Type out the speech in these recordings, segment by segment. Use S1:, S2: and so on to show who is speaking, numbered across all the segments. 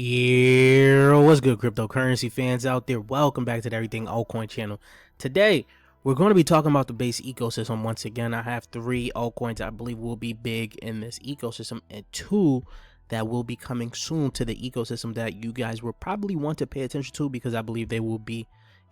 S1: Yeah, what's good, cryptocurrency fans out there? Welcome back to the Everything Altcoin channel. Today, we're going to be talking about the base ecosystem once again. I have 3 altcoins I believe will be big in this ecosystem, and 2 that will be coming soon to the ecosystem that you guys will probably want to pay attention to because I believe they will be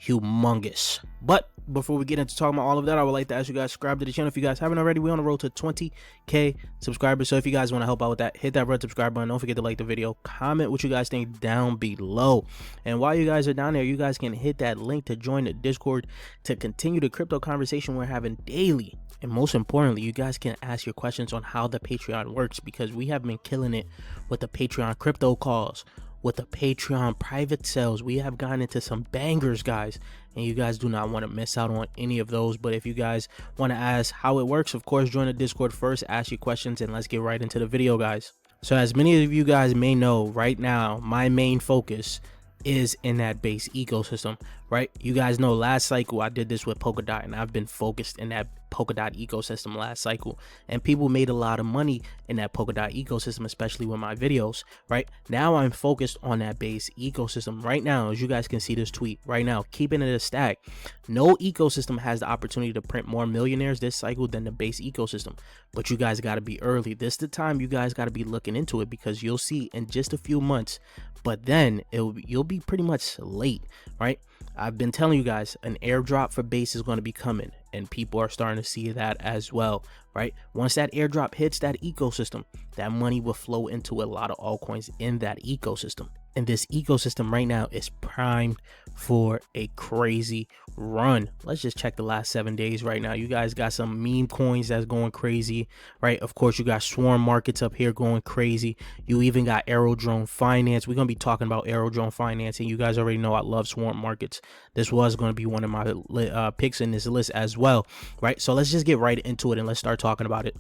S1: humongous. But before we get into talking about all of that, I would like to ask you guys to subscribe to the channel if you guys haven't already. We're on the road to 20k subscribers, so if you guys want to help out with that, hit that red subscribe button. Don't forget to like the video, comment what you guys think down below, and while you guys are down there, you guys can hit that link to join the Discord to continue the crypto conversation we're having daily. And most importantly, you guys can ask your questions on how the Patreon works, because we have been killing it with the Patreon crypto calls, with the Patreon private sales. We have gotten into some bangers, guys, and you guys do not want to miss out on any of those. But if you guys want to ask how it works, of course, join the Discord first, ask your questions, and let's get right into the video, guys. So as many of you guys may know, right now my main focus is in that base ecosystem, right? You guys know last cycle I did this with Polkadot, and I've been focused in that Polkadot ecosystem last cycle, and people made a lot of money in that Polkadot ecosystem, especially with my videos. Right now I'm focused on that base ecosystem. Right now, as you guys can see this tweet right now, keeping it a stack, no ecosystem has the opportunity to print more millionaires this cycle than the base ecosystem. But you guys got to be early. This is the time you guys got to be looking into it, because you'll see in just a few months, but then you'll be pretty much late, right? I've been telling you guys an airdrop for base is going to be coming, and people are starting to see that as well, right? Once that airdrop hits that ecosystem, that money will flow into a lot of altcoins in that ecosystem. And this ecosystem right now is primed for a crazy run. Let's just check the last 7 days right now. You guys got some meme coins that's going crazy, right? Of course, you got swarm markets up here going crazy. You even got aerodrome finance. We're going to be talking about aerodrome finance, and you guys already know I love swarm markets. This was going to be one of my picks in this list as well, right? So let's just get right into it and let's start talking about it.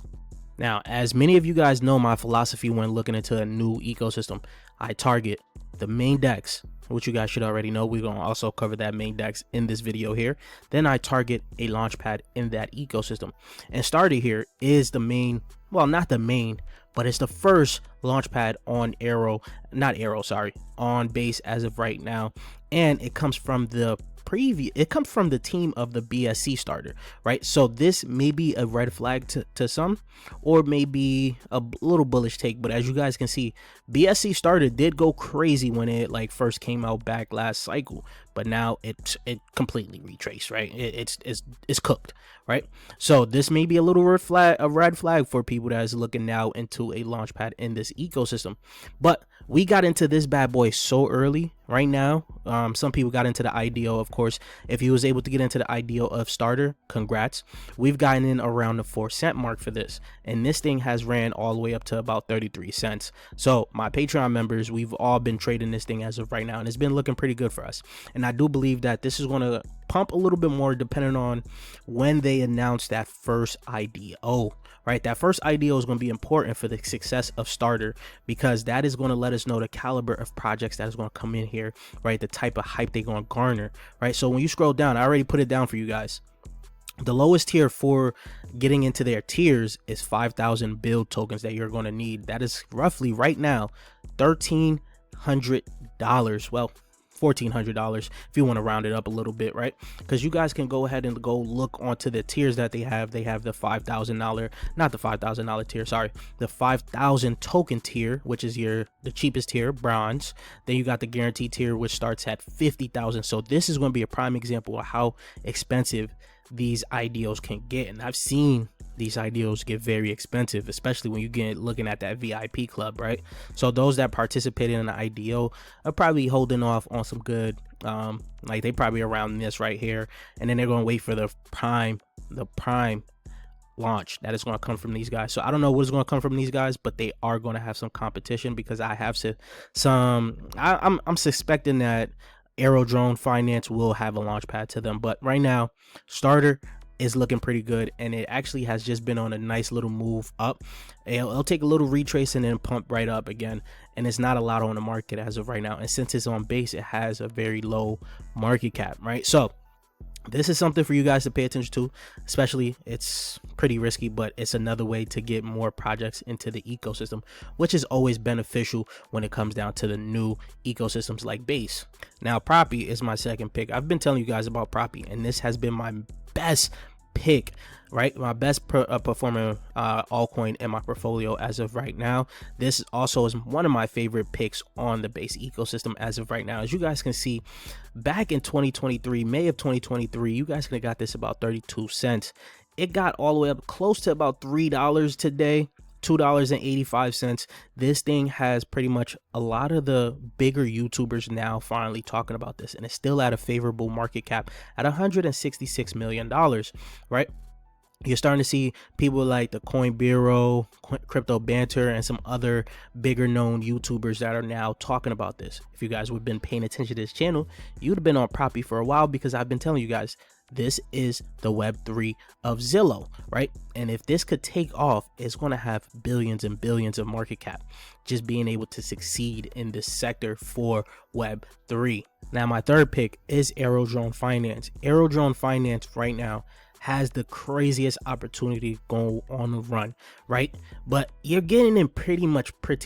S1: Now, as many of you guys know, my philosophy when looking into a new ecosystem, I target the main DEX, which you guys should already know. We're going to also cover that main DEX in this video here. Then I target a launch pad in that ecosystem. And started here is the main, well, not the main, but it's the first launch pad on on base as of right now. And it comes from the team of the BSC starter, right? So this may be a red flag to some, or maybe a little bullish take, but as you guys can see, BSC starter did go crazy when it like first came out back last cycle, but now it completely retraced, right? It's cooked, right? So this may be a little red flag for people that is looking now into a launch pad in this ecosystem. But we got into this bad boy so early right now. Some people got into the IDO, of course. If you was able to get into the IDO of starter, congrats. We've gotten in around the 4-cent mark for this, and this thing has ran all the way up to about 33 cents. So my Patreon members, we've all been trading this thing as of right now, and it's been looking pretty good for us. And I do believe that this is going to pump a little bit more depending on when they announce that first IDO, right? That first IDO is going to be important for the success of starter, because that is going to let us know the caliber of projects that is going to come in here, right? The type of hype they're going to garner, right? So when you scroll down, I already put it down for you guys. The lowest tier for getting into their tiers is 5,000 build tokens that you're going to need. That is roughly right now $1,300. Well, $1,400 if you want to round it up a little bit, right? Because you guys can go ahead and go look onto the tiers that they have. They have the $5,000, not the $5,000 tier, sorry, the 5,000 token tier, which is the cheapest tier, bronze. Then you got the guaranteed tier, which starts at 50,000. So this is going to be a prime example of how expensive these IDOs can get, and I've seen these IDOs get very expensive, especially when you get looking at that VIP club, right? So those that participated in the IDO are probably holding off on some good, like they probably around this right here, and then they're going to wait for the prime launch that is going to come from these guys. So I don't know what is going to come from these guys, but they are going to have some competition, because I have I'm suspecting that aerodrome finance will have a launch pad to them. But right now, starter is looking pretty good, and it actually has just been on a nice little move up. It'll take a little retrace and then pump right up again, and it's not a lot on the market as of right now. And since it's on base, it has a very low market cap, right? So This is something for you guys to pay attention to, especially it's pretty risky, but it's another way to get more projects into the ecosystem, which is always beneficial when it comes down to the new ecosystems like Base. Now, Proppy is my second pick. I've been telling you guys about Proppy, and this has been my best pick, right? My best performing altcoin in my portfolio as of right now. This also is one of my favorite picks on the Base ecosystem as of right now. As you guys can see, back in 2023, May of 2023, you guys could have got this about 32 cents. It got all the way up close to about $3 today. $2.85. This thing has pretty much a lot of the bigger YouTubers now finally talking about this, and it's still at a favorable market cap at $166 million, right? You're starting to see people like the Coin Bureau, Crypto Banter, and some other bigger known YouTubers that are now talking about this. If you guys would have been paying attention to this channel, you'd have been on Proppy for a while, because I've been telling you guys, this is the Web3 of Zillow, right? And if this could take off, it's going to have billions and billions of market cap, just being able to succeed in this sector for Web3. Now, my third pick is Aerodrome Finance. Aerodrome Finance right now has the craziest opportunity going on the run, right? But you're getting in pretty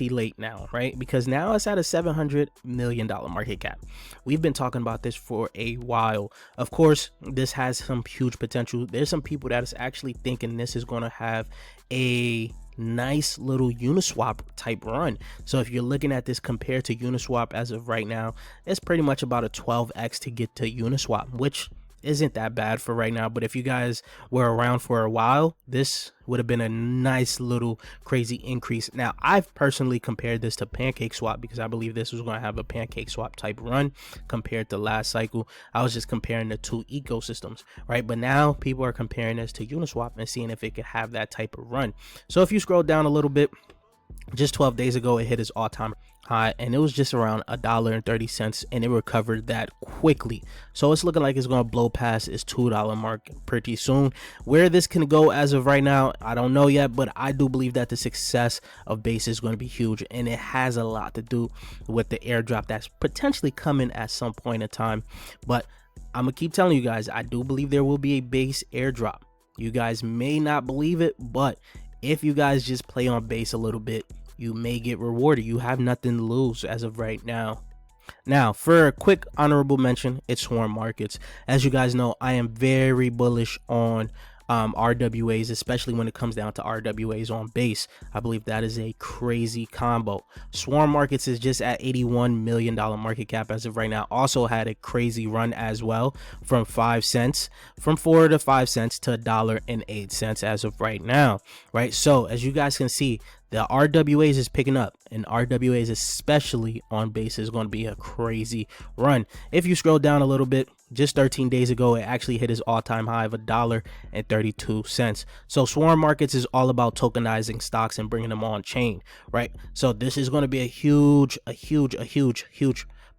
S1: late now, right? Because now it's at a $700 million market cap. We've been talking about this for a while. Of course, this has some huge potential. There's some people that is actually thinking this is going to have a nice little Uniswap type run. So if you're looking at this compared to Uniswap as of right now, it's pretty much about a 12x to get to Uniswap, which isn't that bad for right now. But if you guys were around for a while, this would have been a nice little crazy increase. Now, I've personally compared this to PancakeSwap, because I believe this was going to have a PancakeSwap type run compared to last cycle. I was just comparing the two ecosystems, right? But now people are comparing this to Uniswap and seeing if it could have that type of run. So if you scroll down a little bit, just 12 days ago, it hit its all-time high, and it was just around $1.30, and it recovered that quickly. So it's looking like it's going to blow past its $2 mark pretty soon. Where this can go as of right now, I don't know yet, but I do believe that the success of Base is going to be huge, and it has a lot to do with the airdrop that's potentially coming at some point in time. But I'm gonna keep telling you guys, I do believe there will be a Base airdrop. You guys may not believe it, but if you guys just play on Base a little bit, you may get rewarded. You have nothing to lose as of right now. Now, for a quick honorable mention, it's Swarm Markets. As you guys know, I am very bullish on RWAs, especially when it comes down to RWAs on Base. I believe that is a crazy combo. Swarm Markets is just at $81 million market cap as of right now. Also had a crazy run as well, from 5 cents, from 4 to 5 cents to $1.08 as of right now, right? So as you guys can see, the RWAs is picking up, and RWAs especially on Base is going to be a crazy run. If you scroll down a little bit, just 13 days ago, it actually hit its all-time high of $1.32. So Swarm Markets is all about tokenizing stocks and bringing them on chain, right? So this is going to be a huge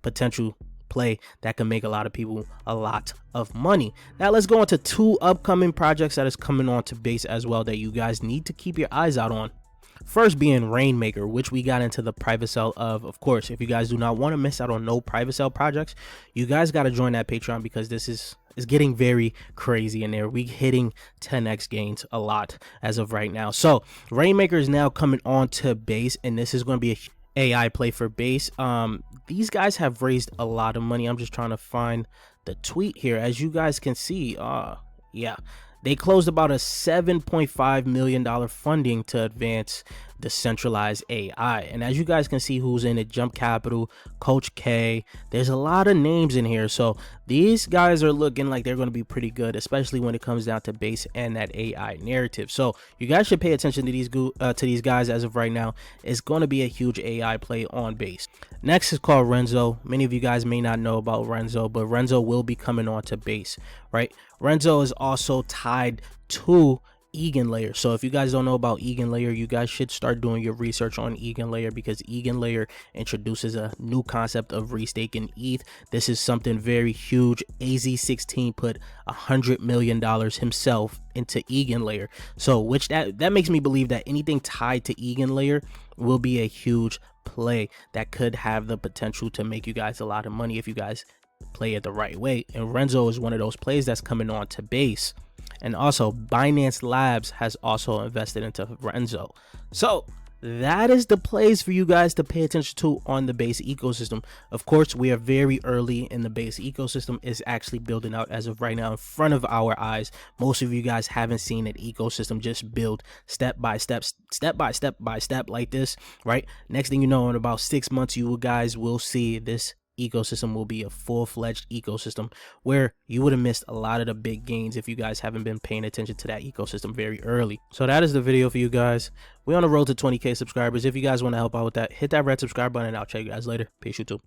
S1: potential play that can make a lot of people a lot of money. Now let's go into two upcoming projects that is coming on to Base as well that you guys need to keep your eyes out on. First being Rainmaker, which we got into the private sale of course. If you guys do not want to miss out on no private sale projects, you guys got to join that Patreon, because this is getting very crazy in there. We hitting 10x gains a lot as of right now. So Rainmaker is now coming on to Base, and this is going to be a AI play for Base. These guys have raised a lot of money. I'm just trying to find the tweet here. As you guys can see, yeah, they closed about a $7.5 million funding to advance decentralized AI. And as you guys can see who's in it, Jump Capital, Coach K, there's a lot of names in here. So these guys are looking like they're going to be pretty good, especially when it comes down to Base and that AI narrative. So you guys should pay attention to these guys as of right now. It's going to be a huge AI play on Base. Next is called Renzo. Many of you guys may not know about Renzo, but Renzo will be coming on to Base, right? Renzo is also tied to EigenLayer. So if you guys don't know about EigenLayer, you guys should start doing your research on EigenLayer, because EigenLayer introduces a new concept of restaking ETH. This is something very huge. AZ16 put $100 million himself into EigenLayer. So which that makes me believe that anything tied to EigenLayer will be a huge play that could have the potential to make you guys a lot of money if you guys play it the right way. And Renzo is one of those plays that's coming on to base. And also Binance Labs has also invested into Renzo. So that is the plays for you guys to pay attention to on the base ecosystem. Of course, we are very early in the base ecosystem. Is actually building out as of right now in front of our eyes. Most of you guys haven't seen an ecosystem just build step by step like this, right? Next thing you know, in about 6 months, you guys will see this ecosystem will be a full-fledged ecosystem where you would have missed a lot of the big gains if you guys haven't been paying attention to that ecosystem very early. So that is the video for you guys. We're on the road to 20K subscribers. If you guys want to help out with that, hit that red subscribe button and I'll check you guys later. Peace, YouTube.